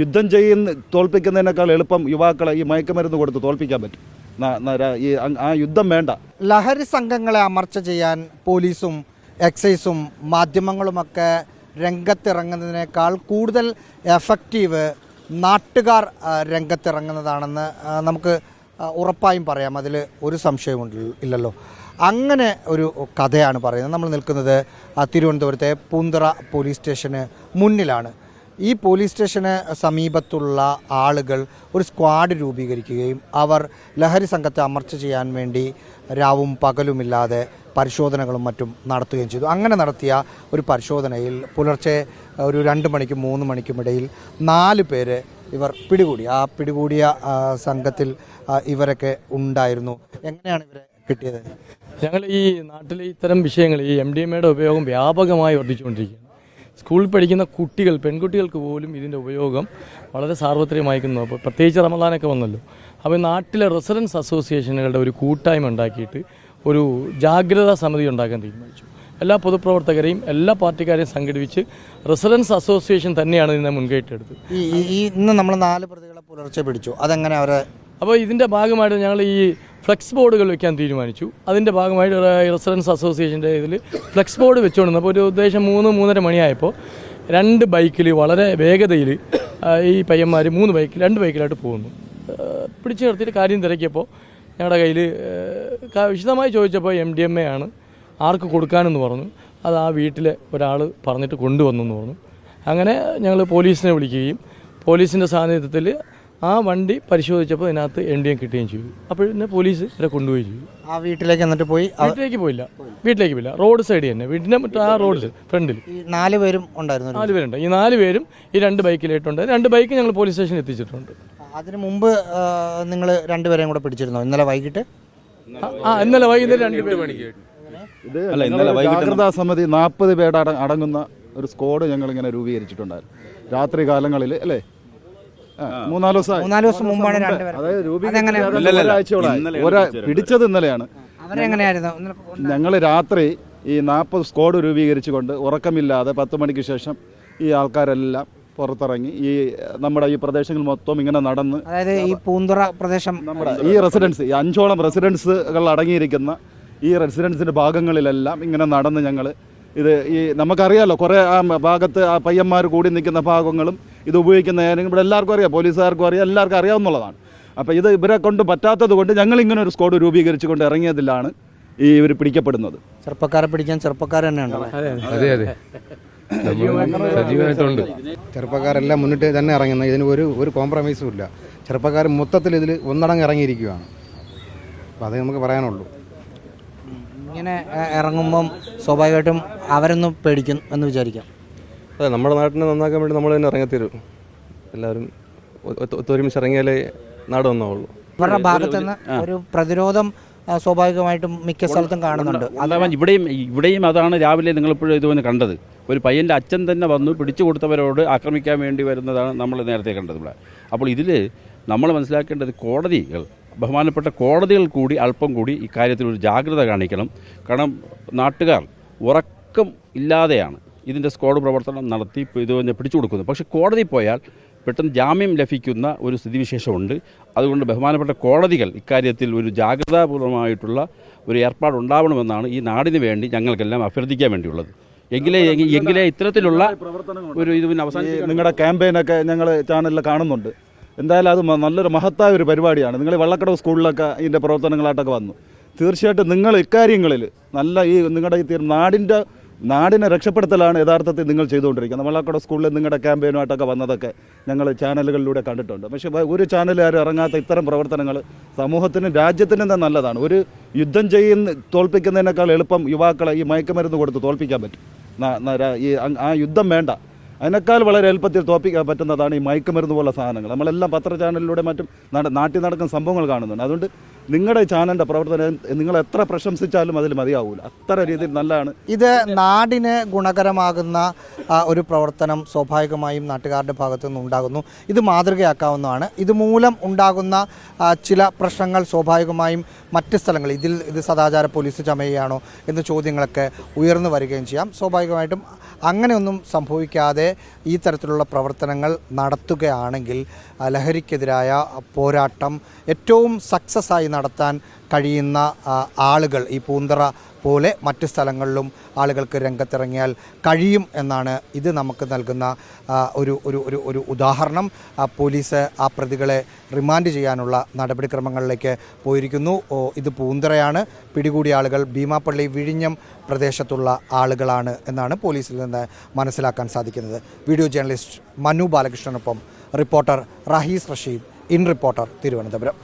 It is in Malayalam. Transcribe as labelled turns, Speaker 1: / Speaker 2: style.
Speaker 1: യുദ്ധം തോൽപ്പിക്കുന്നതിനേക്കാൾ എളുപ്പം യുവാക്കളെ ഈ മയക്കുമരുന്ന് കൊടുത്ത് തോൽപ്പിക്കാൻ പറ്റും. ആ യുദ്ധം വേണ്ട.
Speaker 2: ലഹരി സംഘങ്ങളെ അമർച്ച ചെയ്യാൻ പോലീസും എക്സൈസും മാധ്യമങ്ങളുമൊക്കെ രംഗത്തിറങ്ങുന്നതിനേക്കാൾ കൂടുതൽ എഫക്റ്റീവ് നാട്ടുകാർ രംഗത്തിറങ്ങുന്നതാണെന്ന് നമുക്ക് ഉറപ്പായും പറയാം. അതിൽ ഒരു സംശയമില്ലല്ലോ. അങ്ങനെ ഒരു കഥയാണ് പറയുന്നത്. നമ്മൾ നിൽക്കുന്നത് തിരുവനന്തപുരത്തെ പൂന്തറ പോലീസ് സ്റ്റേഷന് മുന്നിലാണ്. ഈ പോലീസ് സ്റ്റേഷന് സമീപത്തുള്ള ആളുകൾ ഒരു സ്ക്വാഡ് രൂപീകരിക്കുകയും അവർ ലഹരി സംഘത്തെ അമർച്ച ചെയ്യാൻ വേണ്ടി രാവും പകലുമില്ലാതെ പരിശോധനകളും മറ്റും നടത്തുകയും ചെയ്തു. അങ്ങനെ നടത്തിയ ഒരു പരിശോധനയിൽ പുലർച്ചെ ഒരു 2 മണിക്കും 3 മണിക്കും ഇടയിൽ 4 പേര് ഇവർ പിടികൂടി. ആ പിടികൂടിയ സംഘത്തിൽ ഇവരൊക്കെ ഉണ്ടായിരുന്നു. എങ്ങനെയാണ് ഇവരെ കിട്ടിയത്?
Speaker 3: ഞങ്ങൾ ഈ നാട്ടിലെ ഇത്തരം വിഷയങ്ങൾ ഈ MDMAയുടെ ഉപയോഗം വ്യാപകമായി വർദ്ധിച്ചുകൊണ്ടിരിക്കുകയാണ്. സ്കൂളിൽ പഠിക്കുന്ന കുട്ടികൾ, പെൺകുട്ടികൾക്ക് പോലും ഇതിൻ്റെ ഉപയോഗം വളരെ സാർവത്രികമായിരിക്കുന്നു. അപ്പോൾ പ്രത്യേകിച്ച് റമദാനൊക്കെ വന്നല്ലോ. അപ്പോൾ നാട്ടിലെ റെസിഡൻസ് അസോസിയേഷനുകളുടെ ഒരു കൂട്ടായ്മ ഉണ്ടാക്കിയിട്ട് ഒരു ജാഗ്രതാ സമിതി ഉണ്ടാക്കാൻ തീരുമാനിച്ചു. എല്ലാ പൊതുപ്രവർത്തകരെയും എല്ലാ പാർട്ടിക്കാരെയും സംഘടിപ്പിച്ച് റെസിഡൻസ് അസോസിയേഷൻ തന്നെയാണ് ഇതിനെ മുൻകൈയ്യെടുത്തത്.
Speaker 2: ഇന്ന് നമ്മൾ 4 പ്രതികളെ പുലർച്ചെ പിടിച്ചു. അതെങ്ങനെ അവരെ?
Speaker 3: അപ്പോൾ ഇതിൻ്റെ ഭാഗമായിട്ട് ഞങ്ങൾ ഈ ഫ്ലെക്സ് ബോർഡുകൾ വെക്കാൻ തീരുമാനിച്ചു. അതിൻ്റെ ഭാഗമായിട്ട് റെസിഡൻസ് അസോസിയേഷൻ്റെ ഇതിൽ ഫ്ലെക്സ് ബോർഡ് വെച്ചുകൊണ്ടിരുന്നപ്പോൾ ഒരു ഉദ്ദേശം 3-3:30 മണിയായപ്പോൾ 2 ബൈക്കിൽ വളരെ വേഗതയിൽ ഈ പയ്യന്മാർ 2 ബൈക്കിലായിട്ട് പോകുന്നു. പിടിച്ചു നിർത്തിയിട്ട് കാര്യം തിരക്കിയപ്പോൾ ഞങ്ങളുടെ കയ്യിൽ വിശദമായി ചോദിച്ചപ്പോൾ MDMA ആണ്, ആർക്ക് കൊടുക്കാനെന്ന് പറഞ്ഞു. അത് ആ വീട്ടിലെ ഒരാൾ പറഞ്ഞിട്ട് കൊണ്ടുവന്നെന്ന് പറഞ്ഞു. അങ്ങനെ ഞങ്ങൾ പോലീസിനെ വിളിക്കുകയും പോലീസിൻ്റെ സാന്നിധ്യത്തിൽ ആ വണ്ടി പരിശോധിച്ചപ്പോൾ ഇതിനകത്ത് MDMA കിട്ടുകയും ചെയ്തു. അപ്പോൾ പിന്നെ പോലീസ് ഇവരെ കൊണ്ടുപോയി ചെയ്തു.
Speaker 2: ആ വീട്ടിലേക്ക് എന്നിട്ട്
Speaker 3: വീട്ടിലേക്ക് പോയില്ല. റോഡ് സൈഡ് തന്നെ, വീട്ടിൻ്റെ ആ റോഡ് ഫ്രണ്ടിൽ
Speaker 2: 4 പേരും ഉണ്ടായിരുന്നു.
Speaker 3: 4 പേരുണ്ട്. ഈ 4 പേരും ഈ 2 ബൈക്കിലായിട്ടുണ്ട്. 2 ബൈക്ക് ഞങ്ങൾ പോലീസ് സ്റ്റേഷനിൽ എത്തിച്ചിട്ടുണ്ട്.
Speaker 2: അതിന് മുമ്പ് നിങ്ങൾ 2 പേരെയും കൂടെ പിടിച്ചിരുന്നോ? ഇന്നലെ വൈകിട്ട്?
Speaker 3: ഇന്നലെ വൈകുന്നേരം 2 മണിക്ക്.
Speaker 1: ജാഗ്രതാ സമിതി 40 പേര് അടങ്ങുന്ന ഒരു സ്ക്വാഡ് ഞങ്ങളിങ്ങനെ രൂപീകരിച്ചിട്ടുണ്ടായിരുന്നു. രാത്രി കാലങ്ങളിൽ അല്ലേ
Speaker 2: 3-4 ദിവസം മുമ്പാണ് 2 പേര്.
Speaker 1: അതായത് പിടിച്ചത് ഇന്നലെയാണ്. ഞങ്ങൾ രാത്രി ഈ 40 സ്ക്വാഡ് രൂപീകരിച്ചുകൊണ്ട് ഉറക്കമില്ലാതെ 10 മണിക്ക് ശേഷം ഈ ആൾക്കാരെല്ലാം പുറത്തിറങ്ങി ഈ നമ്മുടെ ഈ പ്രദേശങ്ങൾ മൊത്തം ഇങ്ങനെ നടന്ന്,
Speaker 2: അതായത് ഈ പൂന്തറ പ്രദേശം,
Speaker 1: നമ്മുടെ ഈ റെസിഡൻസ്, ഈ 5ഓളം റെസിഡൻസുകൾ അടങ്ങിയിരിക്കുന്ന ഈ റെസിഡൻസിൻ്റെ ഭാഗങ്ങളിലെല്ലാം ഇങ്ങനെ നടന്ന് ഞങ്ങൾ ഇത് ഈ നമുക്കറിയാമല്ലോ, കുറേ ആ ഭാഗത്ത് ആ പയ്യന്മാർ കൂടി നിൽക്കുന്ന ഭാഗങ്ങളും ഇത് ഉപയോഗിക്കുന്ന ഇവിടെ എല്ലാവർക്കും അറിയാം, പോലീസുകാർക്കും അറിയാം, എല്ലാവർക്കും അറിയാവുന്നതാണ്. അപ്പോൾ ഇത് ഇവരെ കൊണ്ട് പറ്റാത്തത് കൊണ്ട് ഞങ്ങളിങ്ങനെ ഒരു സ്ക്വാഡ് രൂപീകരിച്ചുകൊണ്ട് ഇറങ്ങിയതിലാണ് ഈ ഇവർ പിടിക്കപ്പെടുന്നത്.
Speaker 2: ചെറുപ്പക്കാരെ പിടിക്കാൻ ചെറുപ്പക്കാർ തന്നെയാണ്.
Speaker 4: അതെ സജീവമായിട്ടുണ്ട്. ചെറുപ്പക്കാരെല്ലാം മുന്നിട്ട് തന്നെ ഇറങ്ങുന്നത്. ഇതിന് ഒരു കോംപ്രമൈസും ഇല്ല. ചെറുപ്പക്കാർ മൊത്തത്തിൽ ഇതിൽ ഒന്നടങ്ങ് ഇറങ്ങിയിരിക്കുകയാണ്. അപ്പോൾ അതേ നമുക്ക് പറയാനുള്ളൂ.
Speaker 2: ഇങ്ങനെ ഇറങ്ങുമ്പം സ്വാഭാവികമായിട്ടും അവരൊന്നും പേടിക്കും എന്ന് വിചാരിക്കാം.
Speaker 4: അതെ, നമ്മുടെ നാട്ടിനെ നന്നാക്കാൻ വേണ്ടി നമ്മൾ തന്നെ ഇറങ്ങിത്തരും. എല്ലാവരും ഒത്തൊരുമിച്ച് ഇറങ്ങിയാലേ നാട് നന്നാവുള്ളൂ.
Speaker 2: അവരുടെ ഭാഗത്ത് നിന്ന് ഒരു പ്രതിരോധം സ്വാഭാവികമായിട്ടും മിക്ക സ്ഥലത്തും കാണുന്നുണ്ട്.
Speaker 5: ഇവിടെയും അതാണ് രാവിലെ നിങ്ങളിപ്പോഴും ഇതുപോലെ കണ്ടത്. ഒരു പയ്യൻ്റെ അച്ഛൻ തന്നെ വന്നു പിടിച്ചു കൊടുത്തവരോട് ആക്രമിക്കാൻ വേണ്ടി വരുന്നതാണ് നമ്മൾ നേരത്തെ കണ്ടത് ഇവിടെ. അപ്പോൾ ഇതിൽ നമ്മൾ മനസ്സിലാക്കേണ്ടത് കോടതികൾ, ബഹുമാനപ്പെട്ട കോടതികൾ കൂടി അല്പം കൂടി ഇക്കാര്യത്തിൽ ഒരു ജാഗ്രത കാണിക്കണം. കാരണം നാട്ടുകാർ ഉറക്കം ഇല്ലാതെയാണ് ഇതിൻ്റെ സ്ക്വാഡ് പ്രവർത്തനം നടത്തി ഇത് പിടിച്ചു കൊടുക്കുന്നത്. പക്ഷേ കോടതി പോയാൽ പെട്ടെന്ന് ജാമ്യം ലഭിക്കുന്ന ഒരു സ്ഥിതിവിശേഷമുണ്ട്. അതുകൊണ്ട് ബഹുമാനപ്പെട്ട കോടതികൾ ഇക്കാര്യത്തിൽ ഒരു ജാഗ്രതാപൂർവമായിട്ടുള്ള ഒരു ഏർപ്പാടുണ്ടാവണമെന്നാണ് ഈ നാടിന് വേണ്ടി ഞങ്ങൾക്കെല്ലാം അഭ്യർത്ഥിക്കാൻ വേണ്ടിയുള്ളത്. എങ്കിലേ ഇത്തരത്തിലുള്ള ഒരു ഇത് പിന്നെ അവസാനം
Speaker 1: നിങ്ങളുടെ ക്യാമ്പയിനൊക്കെ ഞങ്ങൾ ചാനലിൽ കാണുന്നുണ്ട്. എന്തായാലും അത് നല്ലൊരു മഹത്തായ ഒരു പരിപാടിയാണ്. നിങ്ങൾ വെള്ളക്കടവ് സ്കൂളിലൊക്കെ ഇതിൻ്റെ പ്രവർത്തനങ്ങളായിട്ടൊക്കെ വന്നു. തീർച്ചയായിട്ടും നിങ്ങൾ ഇക്കാര്യങ്ങളിൽ നല്ല ഈ നിങ്ങളുടെ ഈ നാടിനെ രക്ഷപ്പെടുത്തലാണ് യഥാർത്ഥത്തിൽ നിങ്ങൾ ചെയ്തുകൊണ്ടിരിക്കുന്നത്. വെള്ളക്കടവ് സ്കൂളിൽ നിങ്ങളുടെ ക്യാമ്പയിനുമായിട്ടൊക്കെ വന്നതൊക്കെ ഞങ്ങൾ ചാനലുകളിലൂടെ കണ്ടിട്ടുണ്ട്. പക്ഷേ ഒരു ചാനലുകാരും ഇറങ്ങാത്ത ഇത്തരം പ്രവർത്തനങ്ങൾ സമൂഹത്തിനും രാജ്യത്തിനും തന്നെ നല്ലതാണ്. ഒരു യുദ്ധം തോൽപ്പിക്കുന്നതിനേക്കാൾ എളുപ്പം യുവാക്കളെ ഈ മയക്കുമരുന്ന് കൊടുത്ത് തോൽപ്പിക്കാൻ പറ്റും. ആ യുദ്ധം വേണ്ട. അതിനേക്കാൾ വളരെ എളുപ്പത്തിൽ തോൽപ്പിക്കാൻ പറ്റുന്നതാണ് ഈ മയക്കുമരുന്ന് പോലുള്ള സാധനങ്ങൾ. നമ്മളെല്ലാം പത്ര ചാനലിലൂടെ മറ്റും നാട്ടിൽ നടക്കുന്ന സംഭവങ്ങൾ കാണുന്നുണ്ട്. അതുകൊണ്ട് നിങ്ങളുടെ ചാനലിൻ്റെ പ്രവർത്തനം നിങ്ങൾ എത്ര പ്രശംസിച്ചാലും അതിൽ മതിയാവില്ല. അത്ര രീതിയിൽ നല്ലതാണ്.
Speaker 2: ഇത് നാടിന് ഗുണകരമാകുന്ന ഒരു പ്രവർത്തനം സ്വാഭാവികമായും നാട്ടുകാരുടെ ഭാഗത്തു നിന്നുണ്ടാകുന്നു. ഇത് മാതൃകയാക്കാവുന്നതാണ്. ഇതുമൂലം ഉണ്ടാകുന്ന ചില പ്രശ്നങ്ങൾ സ്വാഭാവികമായും മറ്റ് സ്ഥലങ്ങളിൽ ഇത് സദാചാര പോലീസ് ചമയുകയാണോ എന്ന ചോദ്യങ്ങളൊക്കെ ഉയർന്നു വരികയും ചെയ്യാം. സ്വാഭാവികമായിട്ടും അങ്ങനെയൊന്നും സംഭവിക്കാതെ ഈ തരത്തിലുള്ള പ്രവർത്തനങ്ങൾ നടത്തുകയാണെങ്കിൽ ലഹരിക്കെതിരായ പോരാട്ടം ഏറ്റവും സക്സസ് ആയി നടത്താൻ കഴിയുന്ന ആളുകൾ ഈ പൂന്തറ പോലെ മറ്റ് സ്ഥലങ്ങളിലും ആളുകൾക്ക് രംഗത്തിറങ്ങിയാൽ കഴിയും എന്നാണ് ഇത് നമുക്ക് നൽകുന്ന ഒരു ഉദാഹരണം. പോലീസ് ആ പ്രതികളെ റിമാൻഡ് ചെയ്യാനുള്ള നടപടിക്രമങ്ങളിലേക്ക് പോയിരിക്കുന്നു. ഇത് പൂന്തറയാണ്. പിടികൂടിയ ആളുകൾ ഭീമാപ്പള്ളി വിഴിഞ്ഞം പ്രദേശത്തുള്ള ആളുകളാണ് എന്നാണ് പോലീസിൽ നിന്ന് മനസ്സിലാക്കാൻ സാധിക്കുന്നത്. വീഡിയോ ജേർണലിസ്റ്റ് മനു ബാലകൃഷ്ണനൊപ്പം reporter Rahees Rasheed, in reporter, Thiruvananthapuram.